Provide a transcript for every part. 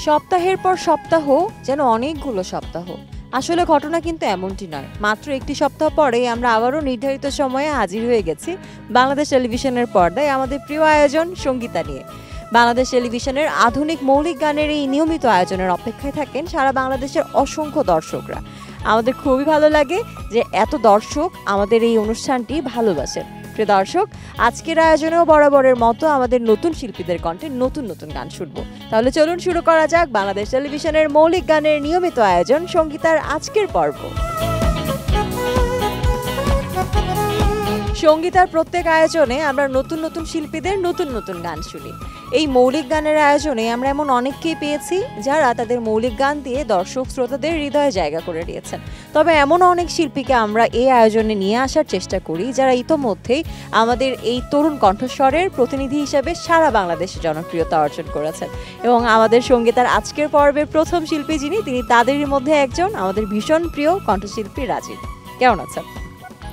সপ্তাহের পর সপ্তাহ যেন অনেকগুলো সপ্তাহ। আসলে ঘটনা কিন্তু এমনটি নয়। মাত্র একটি সপ্তাহ পরে আমরা আবারও নির্ধারিত সময়ে হাজির হয়ে গেছি বাংলাদেশ টেলিভিশনের পর্দায় আমাদের প্রিয় আয়োজন সঙ্গীতা নিয়ে। বাংলাদেশ টেলিভিশনের আধুনিক মৌলিক গানের এই নিয়মিত আয়োজনের অপেক্ষায় থাকেন সারা বাংলাদেশের অসংখ্য দর্শকরা। আমাদের খুবই ভালো লাগে যে এত দর্শক আমাদের এই অনুষ্ঠানটি ভালোবাসেন। প্রিয় দর্শক, আজকের আয়োজনেও বরাবরের মতো আমাদের নতুন শিল্পীদের কণ্ঠে নতুন নতুন গান শুনবো। তাহলে চলুন শুরু করা যাক বাংলাদেশ টেলিভিশনের মৌলিক গানের নিয়মিত আয়োজন সঙ্গীতার আজকের পর্ব। সঙ্গীতার প্রত্যেক আয়োজনে আমরা নতুন নতুন শিল্পীদের নতুন নতুন গান শুনি। এই মৌলিক গানের আয়োজনে আমরা এমন অনেককেই পেয়েছি যারা তাদের মৌলিক গান দিয়ে দর্শক শ্রোতাদের হৃদয়ে জায়গা করে নিয়েছেন। তবে এমন অনেক শিল্পীকে আমরা এই আয়োজনে নিয়ে আসার চেষ্টা করি যারা ইতোমধ্যেই আমাদের এই তরুণ কণ্ঠস্বরের প্রতিনিধি হিসেবে সারা বাংলাদেশে জনপ্রিয়তা অর্জন করেছেন। এবং আমাদের সঙ্গীতার আজকের পর্বের প্রথম শিল্পী যিনি, তিনি তাদেরই মধ্যে একজন, আমাদের ভীষণ প্রিয় কণ্ঠশিল্পী রাজীব। কেমন আছেন?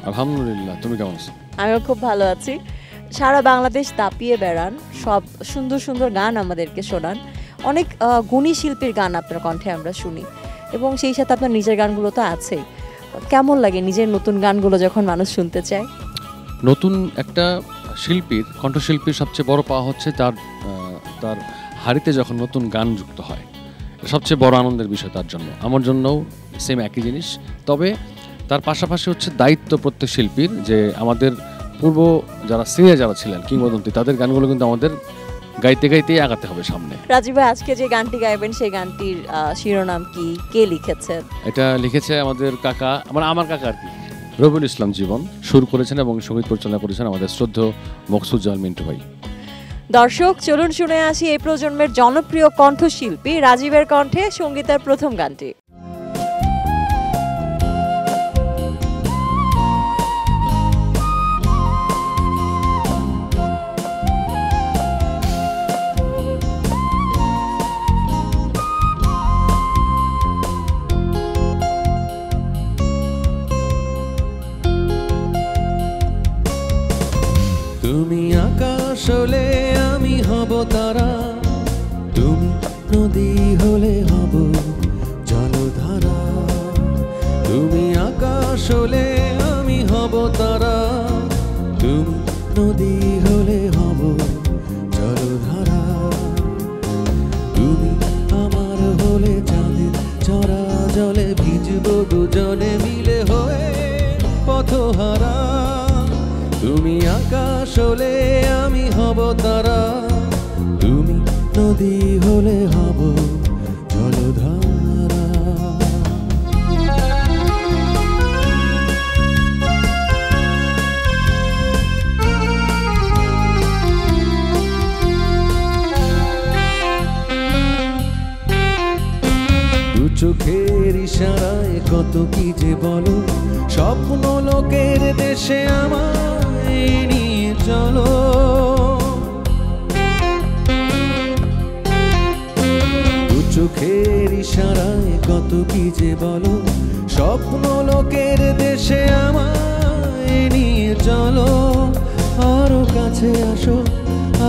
আলহামদুলিল্লাহ, তুমি কেমন আছো? আমিও খুব ভালো আছি। সারা বাংলাদেশ তাপিয়ে বেড়ান, সব সুন্দর সুন্দর গান আমাদেরকে শোনান। অনেক গুণী শিল্পীর গান আপনার কণ্ঠে আমরা শুনি এবং সেই সাথে আপনার নিজের গানগুলো তো আছেই। কেমন লাগে নিজের নতুন গানগুলো যখন মানুষ শুনতে চায়? নতুন একটা শিল্পীর, কণ্ঠশিল্পীর সবচেয়ে বড় পাওয়া হচ্ছে তার হাড়িতে যখন নতুন গান যুক্ত হয়, সবচেয়ে বড় আনন্দের বিষয় তার জন্য। আমার জন্যও সেম একই জিনিস। তবে তার পাশাপাশি হচ্ছে দায়িত্ব প্রত্যেক শিল্পীর, যে আমাদের পূর্ব যারা সিনিয়র যারা ছিলেন কিংবদন্তি, তাদের গানগুলো কিন্তু আমাদের গাইতে গাইতেই আগাতে হবে সামনে। রাজীব ভাই, আজকে যে গানটি গাইবেন সেই গানটির শিরোনাম কি, কে লিখেছেন? এটা লিখেছে আমাদের কাকা, আমার কাকা আর কি, রবিউল ইসলাম জীবন। সুর করেছেন এবং সঙ্গীত পরিচালনা করেছেন আমাদের শ্রদ্ধেয় মকসুদুজ্জামান মিন্টু ভাই। দর্শক, চলুন শুনে আসি এই প্রজন্মের জনপ্রিয় কণ্ঠশিল্পী রাজীবের কণ্ঠে সঙ্গীতার প্রথম গানটি। তুমি আকাশ হলে আমি হব তারা, তুমি নদী হলে হব জলধারা। তুমি আকাশ হলে আমি হব তারা, তুমি নদী হলে হব জলধারা। তুমি আমার হলে চাঁদের চরা জলে ভিজব দুজনে মিলে হয়ে পথহারা। তুমি আকাশ হলে আমি হব তারা, তুমি নদী হলে হব জলধারা। দু চোখের ইশারায় কত কি যে বলো, স্বপ্ন লোকের দেশে আমায় নিয়ে চলো। দু চোখের ইশারায় কত কি যে বলো, স্বপ্ন লোকের দেশে আমায় নিয়ে চলো। আরো কাছে আসো,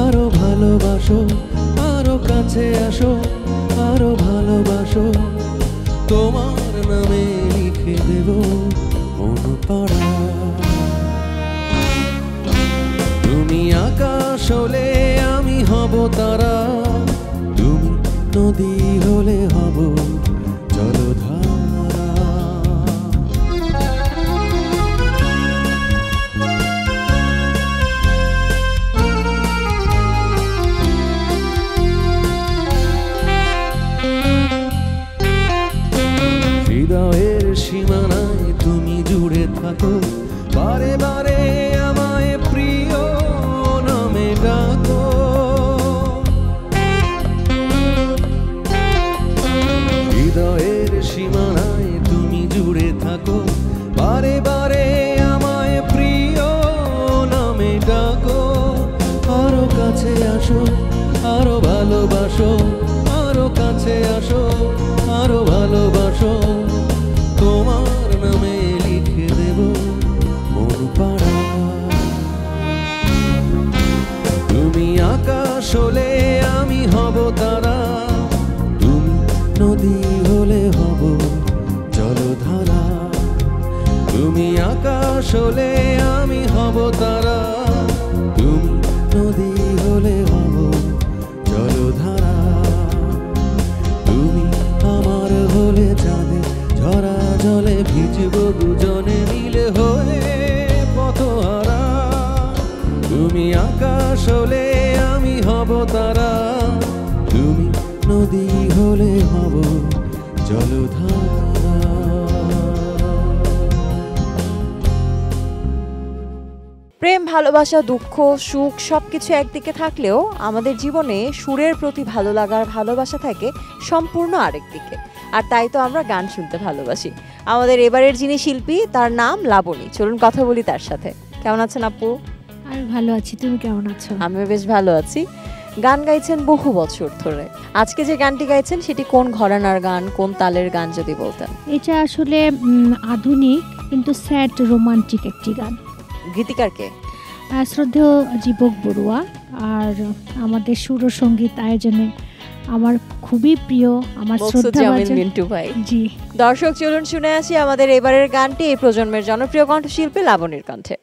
আরো ভালোবাসো, আরো কাছে আসো, আরো ভালোবাসো। তোমার নামে লিখে দেব মন পাড়া। তুমি আকাশ হলে আমি হব তারা, তুমি নদী হলে হব জলধারা। হৃদয়ের সীমানায় তুমি জুড়ে থাকো, বারে বারে আমায় প্রিয় নামে ডাকো। হৃদয়ের সীমানায় তুমি জুড়ে থাকো, বারে বারে আমায় প্রিয় নামে ডাকো। আরো কাছে আসো, আরো ভালোবাসো, আরো কাছে আসো, আরো ভালোবাসো। তোমার নামে লিখে দেব মন পাড়া। তুমি আকাশ হলে আমি হব তারা, তুমি আকাশ হলে আমি হব তারা, তুমি নদী হলে হব জলধারা। তুমি আমার হলে চাঁদে ঝরা জলে ভিজব দুজনে মিলে হয়ে পথহারা। তুমি আকাশ হলে আমি হব তারা, তুমি নদী হলে হব জলধারা। প্রেম, ভালোবাসা, দুঃখ, সুখ সবকিছু একদিকে থাকলেও আমাদের জীবনে সুরের প্রতি ভালো লাগার ভালোবাসা থাকে সম্পূর্ণ আরেক দিকে। আর তাই তো আমরা গান শুনতে ভালোবাসি। আমাদের এবারের যিনি শিল্পী তার নাম লাবণী, চলুন কথা বলি তার সাথে। কেমন আছেন আপু? আমি ভালো আছি, তুমি কেমন আছো? আমিও বেশ ভালো আছি। গান গাইছেন বহু বছর ধরে, আজকে যে গানটি গাইছেন সেটি কোন ঘরানার গান, কোন তালের গান যদি বলতেন? এটা আসলে আধুনিক কিন্তু স্যাড রোমান্টিক একটি গান। গীতিকার কে? শ্রদ্ধেয় জীবক বড়ুয়া। আর আমাদের সুর ও সঙ্গীত আয়োজনে আমার খুবই প্রিয়, আমার শ্রদ্ধাভাজন মিন্টু ভাই। জি দর্শক, চলুন শুনে আসি আমাদের এবারের গানটি এই প্রজন্মের জনপ্রিয় কণ্ঠশিল্পী লাবণীর কণ্ঠে।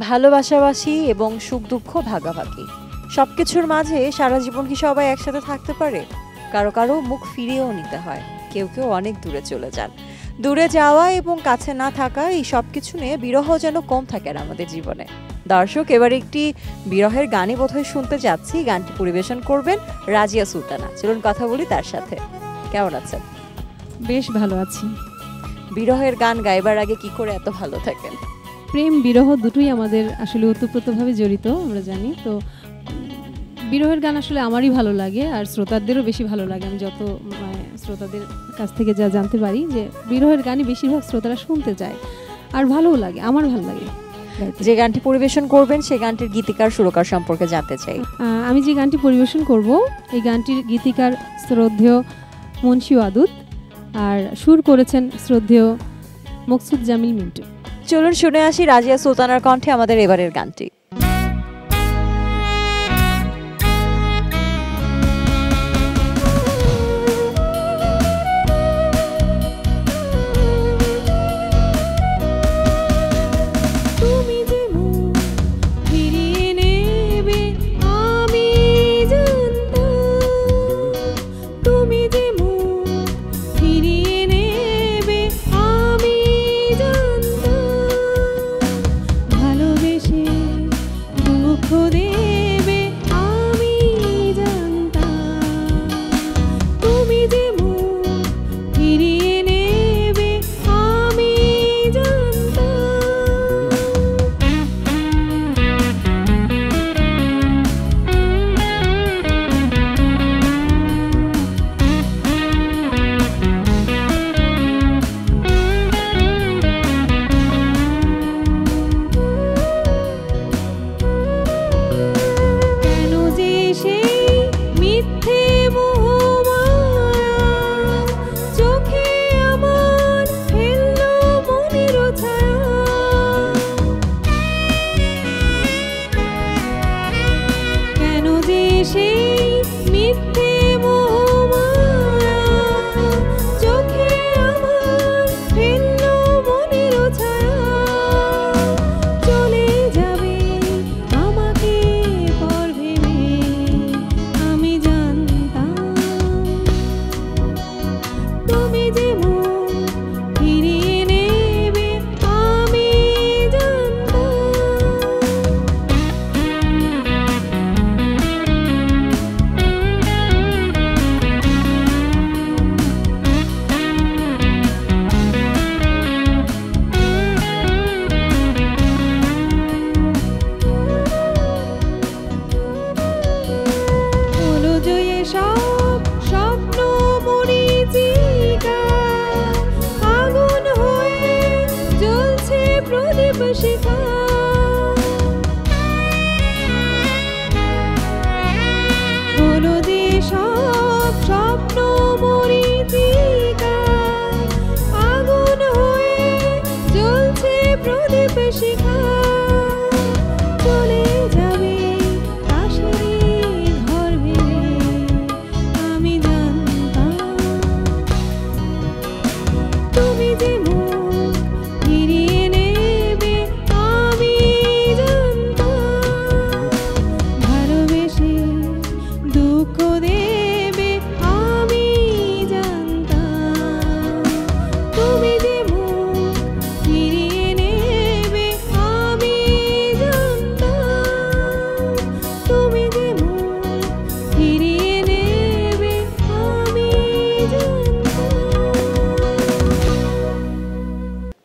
ভালোবাসাবাসী এবং সুখ দুঃখ ভাগাভাগি, সবকিছুর মাঝে সারা জীবন কি সবাই একসাথে থাকতে পারে? কারো কারো মুখ ফিরিয়েও নিতে হয়, কেউ কেউ অনেক দূরে চলে যান। দূরে যাওয়া এবং কাছে না থাকা, এই সব কিছু নিয়ে বিরহ যেন কম থাকে না আমাদের জীবনে। দর্শক, এবার একটি বিরহের গানই বোধহয় শুনতে যাচ্ছি। গানটি পরিবেশন করবেন রাজিয়া সুলতানা। চলুন কথা বলি তার সাথে। কেমন আছেন? বেশ ভালো আছি। বিরহের গান গাইবার আগে কি করে এত ভালো থাকেন? প্রেম বিরহ দুটোই আমাদের আসলে ওতপ্রোতভাবে জড়িত, আমরা জানি। তো বিরহের গান আসলে আমারই ভালো লাগে, আর শ্রোতাদেরও বেশি ভালো লাগে। আমি যত শ্রোতাদের কাছ থেকে যা জানতে পারি যে বিরহের গানই বেশিরভাগ শ্রোতারা শুনতে চায়, আর ভালোও লাগে, আমার ভালো লাগে। যে গানটি পরিবেশন করবেন সেই গানটির গীতিকার সুরকার সম্পর্কে জানতে চাই। আমি যে গানটি পরিবেশন করব, এই গানটির গীতিকার শ্রদ্ধেয় মুন্সি ওয়াদুদ, আর সুর করেছেন শ্রদ্ধেয় মকসুদ জামিল মিন্টু। চলুন শুনে আসি রাজিয়া সুলতানার কণ্ঠে আমাদের এবারের গানটি।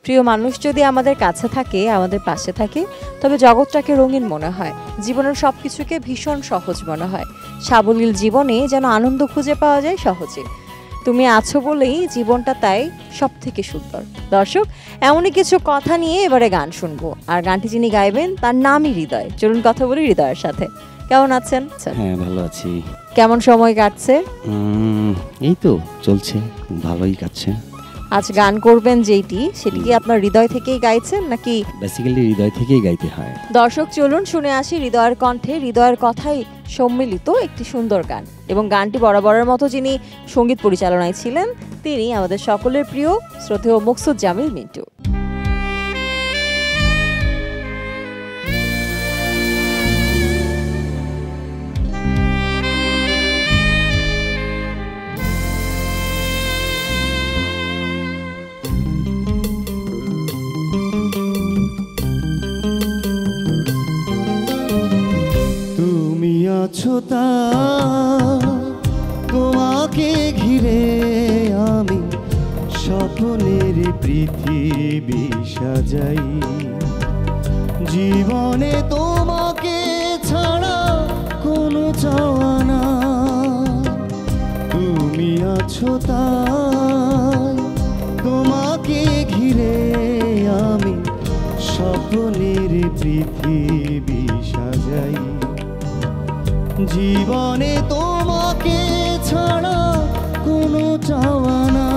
প্রিয় মানুষ যদি আমাদের কাছে থাকে, আমাদের পাশে থাকে, তবে জগৎটাকে রঙিন মনে হয়, জীবনের সবকিছুকে ভীষণ সহজ মনে হয়। সাবলীল জীবনে যেন আনন্দ খুঁজে পাওয়া যায় সহজে। তুমি আছো বলেই জীবনটা তাই সব থেকে সুন্দর। দর্শক, এমনই কিছু কথা নিয়ে এবারে গান শুনবো, আর গানটি যিনি গাইবেন তার নামই হৃদয়। চলুন কথা বলি হৃদয়ের সাথে। কেমন আছেন? হ্যাঁ, ভালো আছি। কেমন সময় কাটছে? এই তো চলছে, ভালোই কাটছে। আজ গান করবেন যেটি, সেটি কি আপনার হৃদয় থেকেই গাইছেন নাকি? বেসিক্যালি হৃদয় থেকেই গাইতে হয়। দর্শক, চলুন শুনে আসি হৃদয়ের কণ্ঠে হৃদয়ের কথাই সম্মিলিত একটি সুন্দর গান। এবং গানটি বরাবরের মতো যিনি সঙ্গীত পরিচালনায় ছিলেন, তিনি আমাদের সকলের প্রিয় শ্রদ্ধেয় মকসুদ জামিল মিন্টু। আছো তাই তোমাকে ঘিরে আমি স্বপ্নের পৃথিবী সাজাই। জীবনে তোমাকে ছাড়া কোনো চাওয়া না, তুমি আছো তাই তোমাকে ঘিরে আমি স্বপ্নের পৃথিবী সাজাই। জীবনে তোমাকে ছাড়া কোনো চাওয়া না।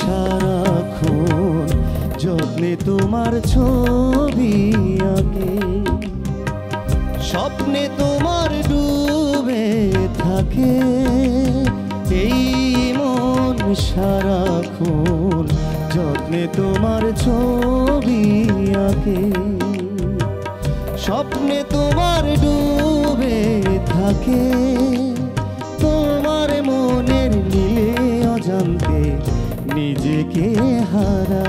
সারাক্ষণ যত্নে তোমার ছবি আঁকে, স্বপ্নে তোমার ডুবে থাকে। এই মন সারাক্ষণ যত্নে তোমার ছবি আঁকে, স্বপ্নে তোমার ডুবে থাকে। তোমার মনের নীলে অজান্তে নিজেকে হারা।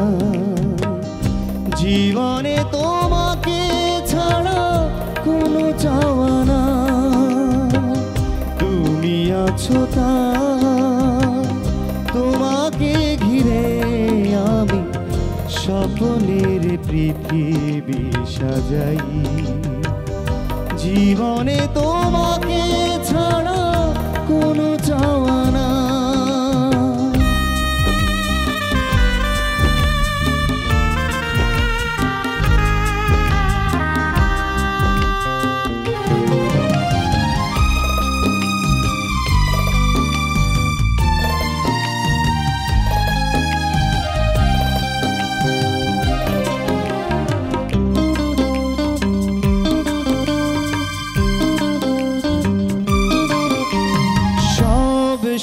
জীবনে তোমাকে ছাড়া কোনো চাওয়া না, তুমি আছো তাই তোমাকে ঘিরে আমি স্বপ্নের পৃথিবী সাজাই। জীবনে তোমাকে ছাড়া কোনো চাওয়া না।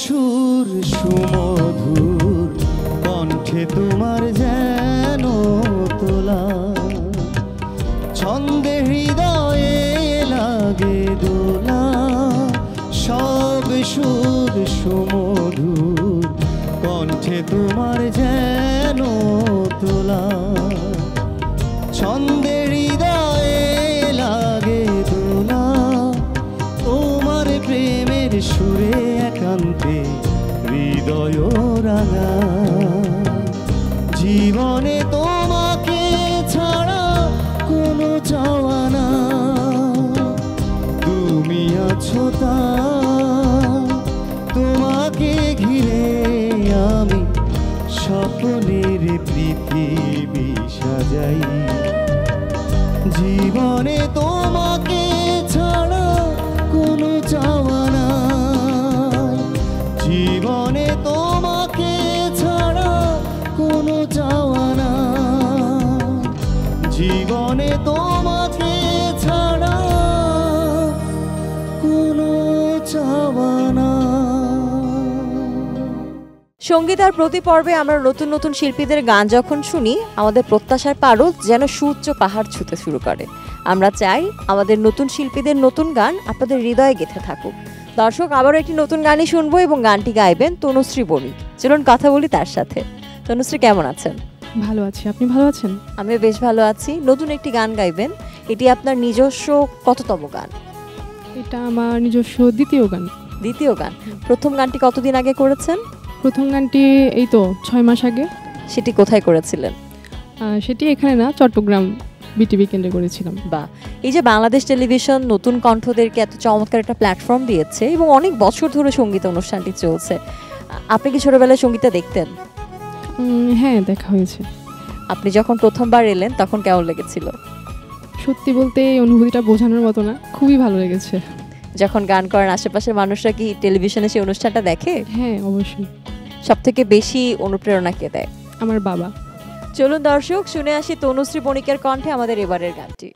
সুর সুমধুর কণ্ঠে তোমার যেন তোলা, ছন্দে হৃদয়ে লাগে দোলা। সব সুর সুমধুর কণ্ঠে তোমার যেন তোলা, ছন্দে হৃদয়ে লাগে দোলা। তোমার প্রেমের সুরে একান্তে হৃদয় রাঙা। জীবনে তোমাকে ছাড়া কোনো চাওয়া না, তুমি আছো তাই তোমাকে ঘিরে আমি স্বপ্নের পৃথিবী সাজাই। জীবনে তোমাকে ছাড়া কোনো চাওয়া না, জীবনে তোমাকে ছাড়া কোনো চাওয়া না। জীবনে তোমাকে ছাড়া কোনো চাওয়া না। সঙ্গীত আর প্রতি পর্বে আমরা নতুন নতুন শিল্পীদের গান যখন শুনি, আমাদের প্রত্যাশার পারদ যেন সুউচ্চ পাহাড় ছুঁতে শুরু করে। আমরা চাই আমাদের নতুন শিল্পীদের নতুন গান আপনাদের হৃদয়ে গেঁথে থাকুক। দর্শক, আবারও একটি নতুন গানই শুনবো এবং গানটি গাইবেন তনুশ্রী বণিক। চলুন কথা বলি তার সাথে। তনুশ্রী, কেমন আছেন? ভালো আছি, আপনি ভালো আছেন? আমিও বেশ ভালো আছি। নতুন একটি গান গাইবেন, এটি আপনার নিজস্ব কততম গান? এটা আমার নিজস্ব দ্বিতীয় গান। দ্বিতীয় গান। প্রথম গানটি কতদিন আগে করেছেন? প্রথম গানটি এই তো 6 মাস আগে। সেটি কোথায় করেছিলেন? সেটি এখানে না, চট্টগ্রাম বিটিভি কেন্দ্রে করেছিলাম। বা এই যে বাংলাদেশ টেলিভিশন নতুন কণ্ঠদেরকে এত চমৎকার একটা প্ল্যাটফর্ম দিয়েছে এবং অনেক বছর ধরে সঙ্গীত অনুষ্ঠানটি চলছে, আপনি কি ছোটবেলায় সঙ্গীতটা দেখতেন? হ্যাঁ, দেখা হয়েছে। আপনি যখন প্রথমবার এলেন তখন কেমন লেগেছিল? সত্যি বলতে এই অনুভূতিটা বোঝানোর মতো না, খুবই ভালো লেগেছে। যখন গান করেন আশেপাশের মানুষরা কি টেলিভিশনে সেই অনুষ্ঠানটা দেখে? হ্যাঁ, অবশ্যই। সবথেকে বেশি অনুপ্রেরণা কে দেয়? আমার বাবা। চলুন দর্শক, শুনে আসি তনুশ্রী বণিকের কণ্ঠে আমাদের এবারের গানটি।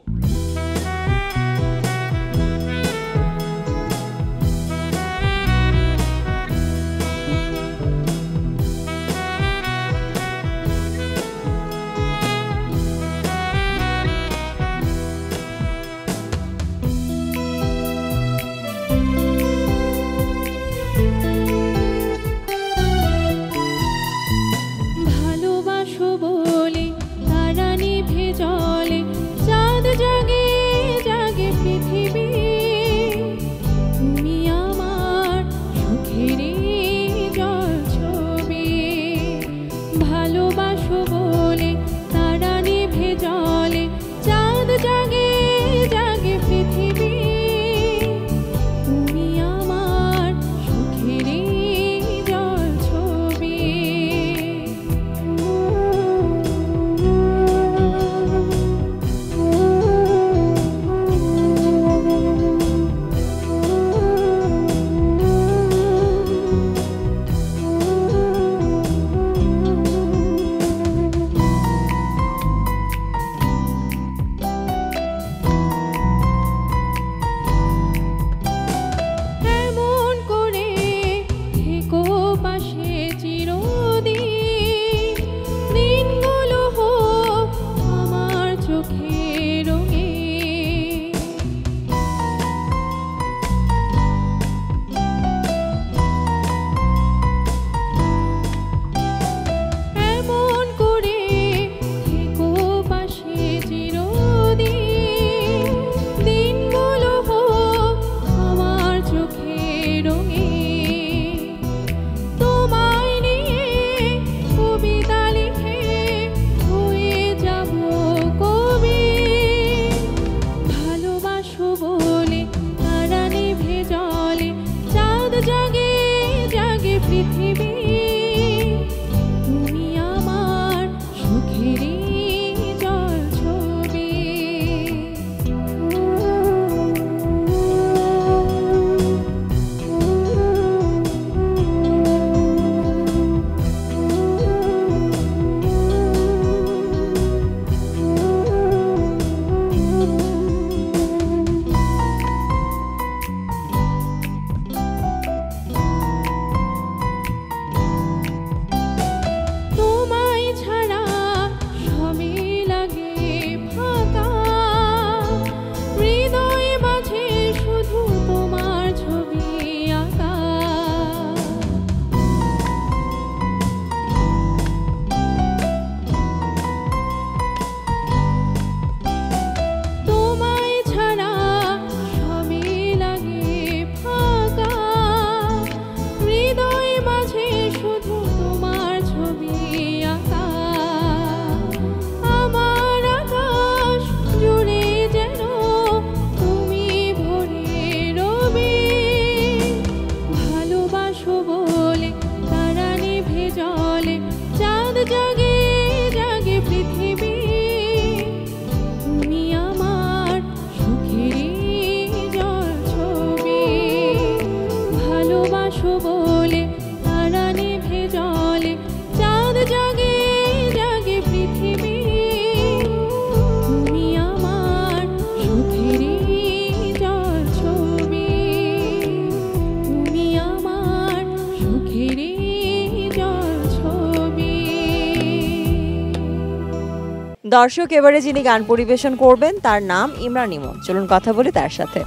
দর্শক এবারে যিনি গান পরিবেশন করবেন তার নাম ইমরান ইমন। চলুন কথা বলি তার সাথে।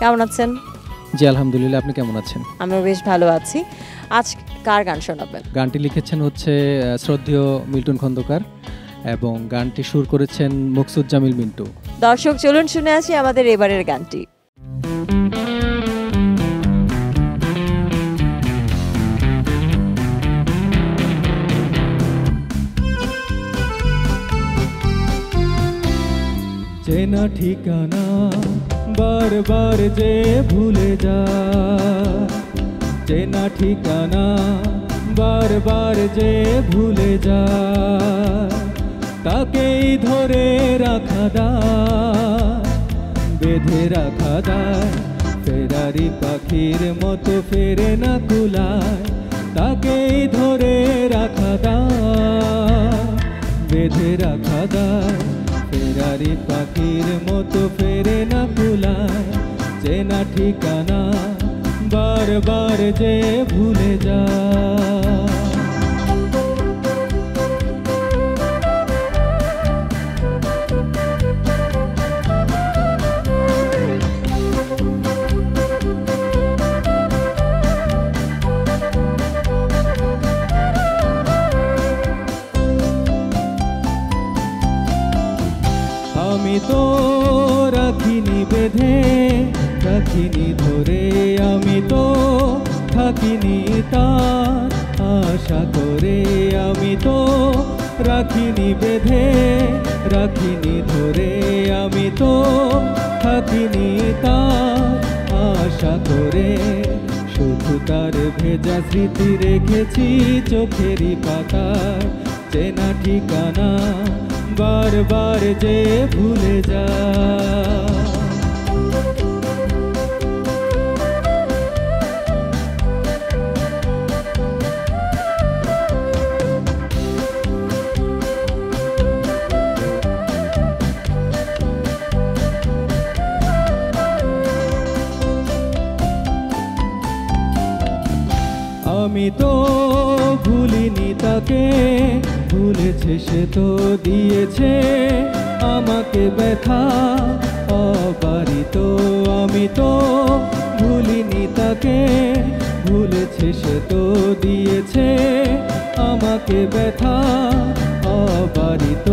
কেমন আছেন? জি আলহামদুলিল্লাহ, আপনি কেমন আছেন? আমিও বেশ ভালো আছি। আজ কার গান শোনাবেন? গানটি লিখেছেন হচ্ছে শ্রদ্ধেয় মিল্টন খন্দকার এবং গানটি সুর করেছেন মকসুদজামিল মিন্টু। দর্শক চলুন শুনে আসি আমাদের এবারের গানটি। চেনা ঠিকানা বারবার যে ভুলে যা, চেনা ঠিকানা বারবার যে ভুলে যা, তাকেই ধরে রাখা দায়, বেঁধে রাখা দায়, ফেরারি পাখির মতো ফেরে না কুলায়, তাকেই ধরে রাখা দায়, বেঁধে রাখা দায়, ফেরারি পাখির মতো ফেরে না কুলায়, চেনা ঠিকানা বারবার যে ভুলে যা। আমি তো রাখিনি বেঁধে, রাখিনি ধরে, আমি তো থাকিনি তার আশা করে, আমি তো রাখিনি বেঁধে, রাখিনি ধরে, আমি তো থাকিনি তার আশা করে, শুধু তার ভেজা স্মৃতি রেখেছি চোখেরই পাতায়, চেনা ঠিকানা বারবার যে ভুলে যা। আমি তো ভুলিনি তাকে, ভুলেছে সে তো দিয়েছে আমাকে ব্যথা অবারিত, আমি তো ভুলিনি তাকে, ভুলেছে সে তো দিয়েছে আমাকে ব্যথা অবারিত,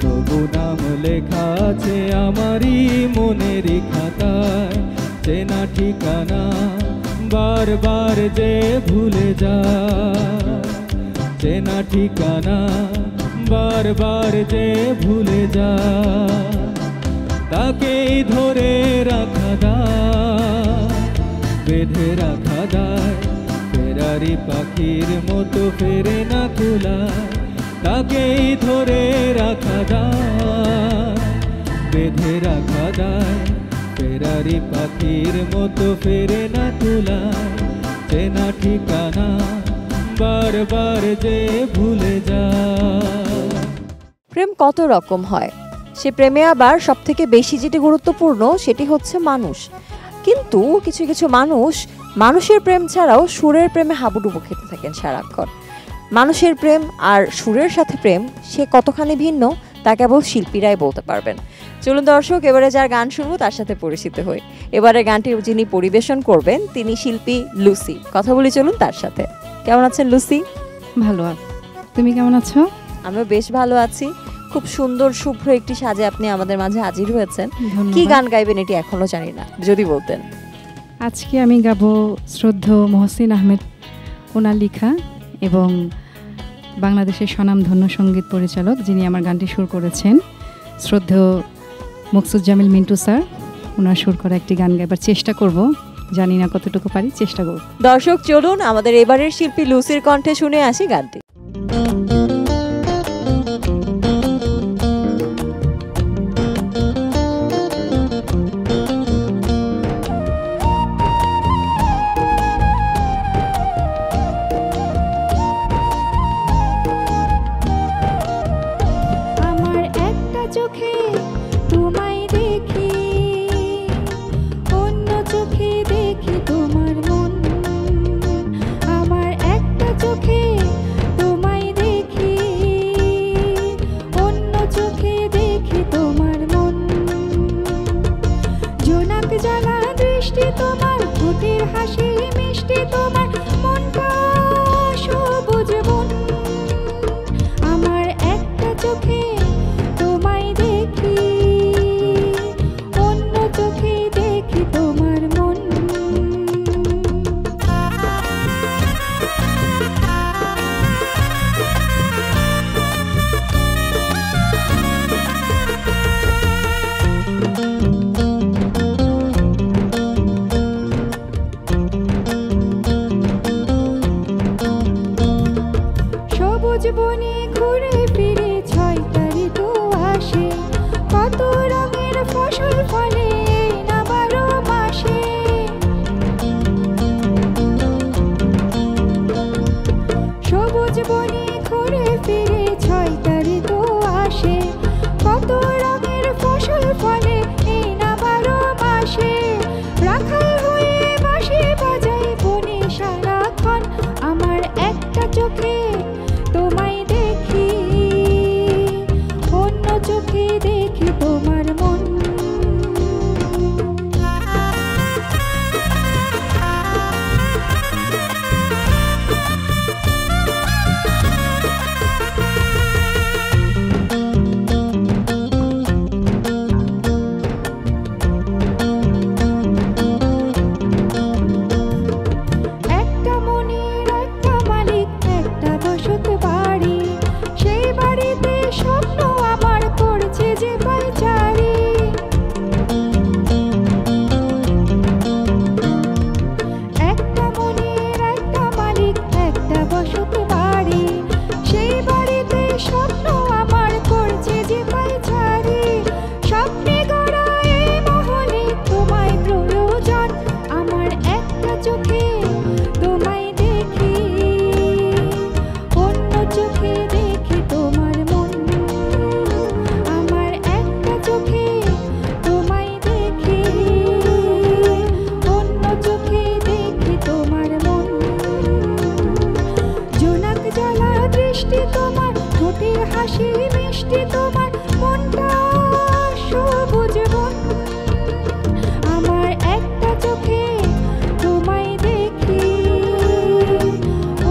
তবু নাম লেখা আছে আমারই মনেরই খাতায়, চেনা ঠিকানা বারবার যে ভুলে যা, চেনা ঠিকানা বারবার যে ভুলে যা, তাকেই ধরে রাখা দায়, বেঁধে রাখা দায়, ফেরারি পাখির মতো ফেরে না কুলায়, তাকেই ধরে রাখা দায়, বেঁধে রাখা দায়, ফেরারি পাখির মতো ফেরে না কুলায়, চেনা ঠিকানা বারবার যে ভুলে যা। প্রেম কত রকম হয়, সে প্রেমে আবার সব থেকে বেশি যেটি গুরুত্বপূর্ণ সেটি হচ্ছে মানুষ। কিন্তু কিছু কিছু মানুষ মানুষের প্রেম ছাড়াও সুরের প্রেমে হাবুডুবু খেতে থাকেন সারাক্ষণ। মানুষের প্রেম আর সুরের সাথে প্রেম সে কতখানি ভিন্ন তা কেবল শিল্পীরাই বলতে পারবেন। চলুন দর্শক এবারে যার গান শুনবো তার সাথে পরিচিত হই। এবারে গানটি যিনি পরিবেশন করবেন তিনি শিল্পী লুসি। কথা বলি চলুন তার সাথে। কেমন আছেন লুসি? ভালো, তুমি কেমন আছো? আমিও বেশ ভালো আছি। খুব সুন্দর শুভ্র একটি সাজে আপনি আমাদের মাঝে হাজির হয়েছেন। ধন্যবাদ। কি গান গাইবেন এটি এখনো জানি না, যদি বলতেন। আজকে আমি গাবো শ্রদ্ধেয় মহসিন আহমেদ ওনার লেখা এবং বাংলাদেশের স্বনামধন্য সঙ্গীত পরিচালক যিনি আমার গানটি সুর করেছেন শ্রদ্ধেয় মকসুদজামিল মিন্টু স্যার, ওনার সুর করা একটি গান গাইবার চেষ্টা করব। জানি না কতটুকু পারি, চেষ্টা করব। দর্শক চলুন আমাদের এবারের শিল্পী লুসির কণ্ঠে শুনে আসি গানটি। আমার একটা চোখে তোমায় দেখি, অন্য চোখে দেখি তোমার মন। আমার একটা চোখে তোমায় দেখি, তোমার, ঠোঁটের হাসি মিষ্টি তোমার, মনটা সবুজ বন। আমার একটা চোখে তোমায় দেখি, অন্য চোখে দেখি তোমার মন। সবুজ বনে ঘুরে ফিরে 6টা ঋতু আসে, কত রঙের ফসল ফলে না 12 মাসে। সবুজ বনে ঘুরে ফিরে 6টা ঋতু আসে, কত রঙের ফসল ফলে না 12 মাসে। রাখাল হয়ে বাঁশি বাজাই বনে সারাক্ষণ, আমার একটা চোখে তোমায় দেখি, অন্য চোখে দেখি তোমার মন। একটা মনের একটা মালিক, একটা বসত বাড়ি, সেই বাড়িতে স্বপ্ন আমার করছে যে পায়চারি। একটা মনের একটা মালিক, একটা বসত বাড়ি, সেই বাড়িতে স্বপ্ন আমার করছে যে পায়চারি। স্বপ্নে গড়া এই মহলে তোমায় প্রয়োজন, আমার একটা চোখে তোমায় দেখি, অন্য চোখে দেখি তোমার মন। আমার একটা চোখে তোমায় দেখি, অন্য চোখে দেখি তোমার মন। জোনাক জ্বালা দৃষ্টি তোমার, ঠোঁটের হাসি মিষ্টি তোমার, মনটা সবুজ বন। আমার একটা চোখে তোমায় দেখি,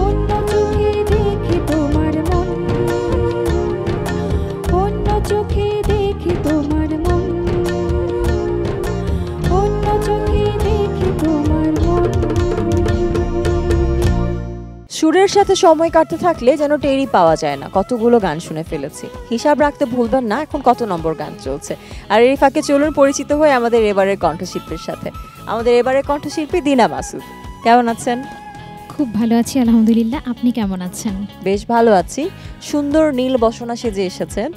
অন্য চোখে দেখি তোমার মন, অন্য চোখে দেখি তোমার মন, অন্য চোখে দেখি তোমার মন। সুরের সাথে সময় কাটতে থাকলে যেন টেরই পাওয়া যায় না কতগুলো গান শুনে ফেলেছি। হিসাব রাখতে ভুলবেন না এখন কত নম্বর গান চলছে। আর এই ফাঁকে চলুন পরিচিত হয়ে আমাদের এবারের কণ্ঠশিল্পীর সাথে। আমাদের এবারের কণ্ঠশিল্পী দিনা মাসুদ। কেমন আছেন? খুব ভালো আছি আলহামদুলিল্লাহ, আপনি কেমন আছেন? বেশ ভালো আছি। সুন্দর নীল বসনা সেজে এসেছেন,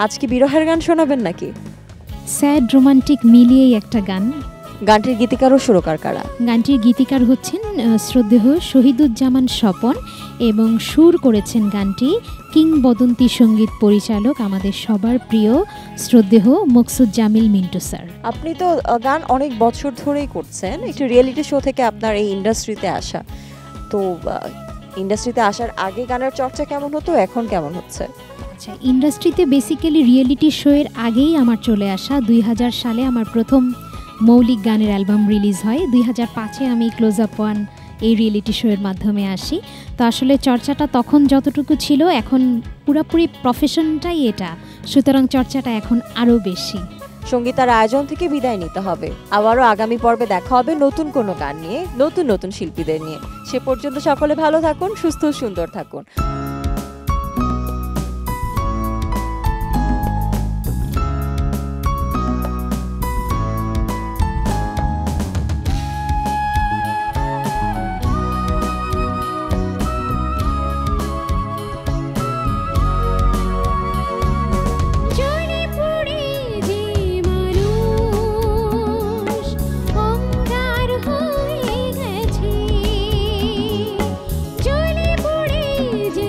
আজকে বিরহের গান শোনাবেন নাকি? স্যাড রোমান্টিক মিলিয়েই একটা গান। গানটির গীতিকার ও সুরকার কারা? গানটির গীতিকার হচ্ছেন শ্রদ্ধেয় শহীদুজ্জামান স্বপন এবং সুর করেছেন গানটি কিংবদন্তি সঙ্গীত পরিচালক আমাদের সবার প্রিয় শ্রদ্ধেয় মকসুদজামিল মিন্টু স্যার। আপনি তো গান অনেক বছর ধরেই করছেন, একটু রিয়েলিটি শো থেকে আপনার এই ইন্ডাস্ট্রিতে আসা, তো ইন্ডাস্ট্রিতে আসার আগে গানের চর্চা কেমন হতো, এখন কেমন হচ্ছে? আচ্ছা, ইন্ডাস্ট্রিতে বেসিক্যালি রিয়েলিটি শো এর আগেই আমার চলে আসা। 2000 সালে আমার প্রথম মৌলিক গানের অ্যালবাম রিলিজ হয়। 2005-এ আমি ক্লোজ আপ ওয়ান এই রিয়েলিটি শো এর মাধ্যমে আসি। তো আসলে চর্চাটা তখন যতটুকু ছিল, এখন পুরোপুরি প্রফেশনটাই এটা, সুতরাং চর্চাটা এখন আরও বেশি। সঙ্গীতার আয়োজন থেকে বিদায় নিতে হবে, আবারও আগামী পর্বে দেখা হবে নতুন কোনো গান নিয়ে, নতুন নতুন শিল্পীদের নিয়ে। সে পর্যন্ত সকলে ভালো থাকুন, সুস্থ সুন্দর থাকুন। যে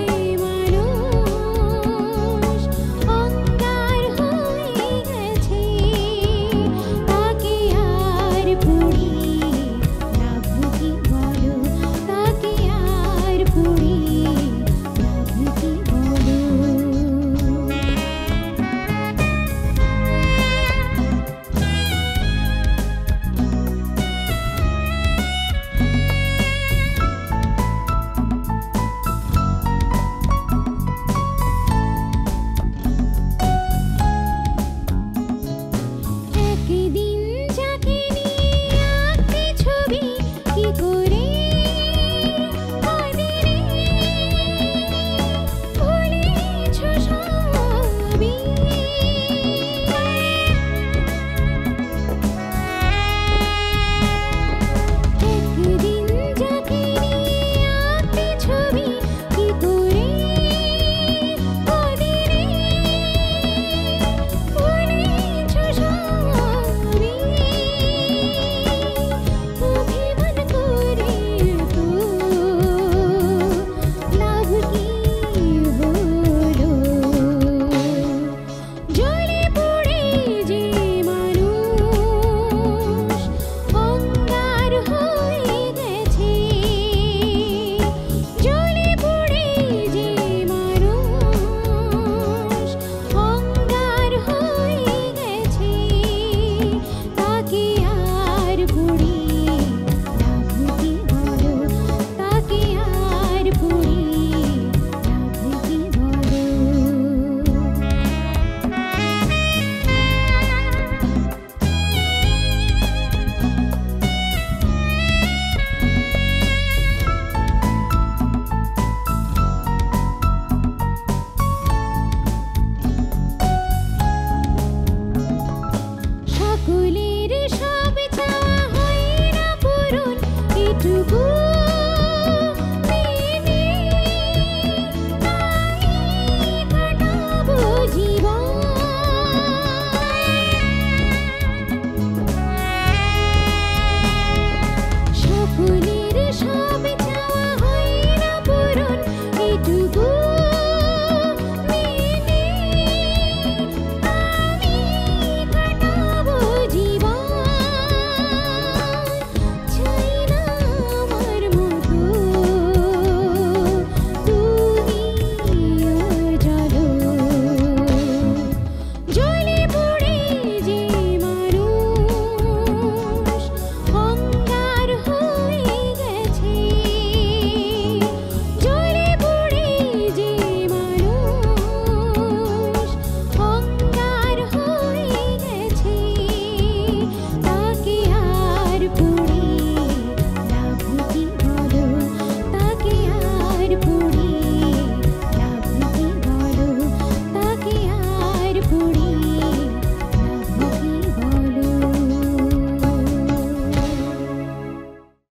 একটু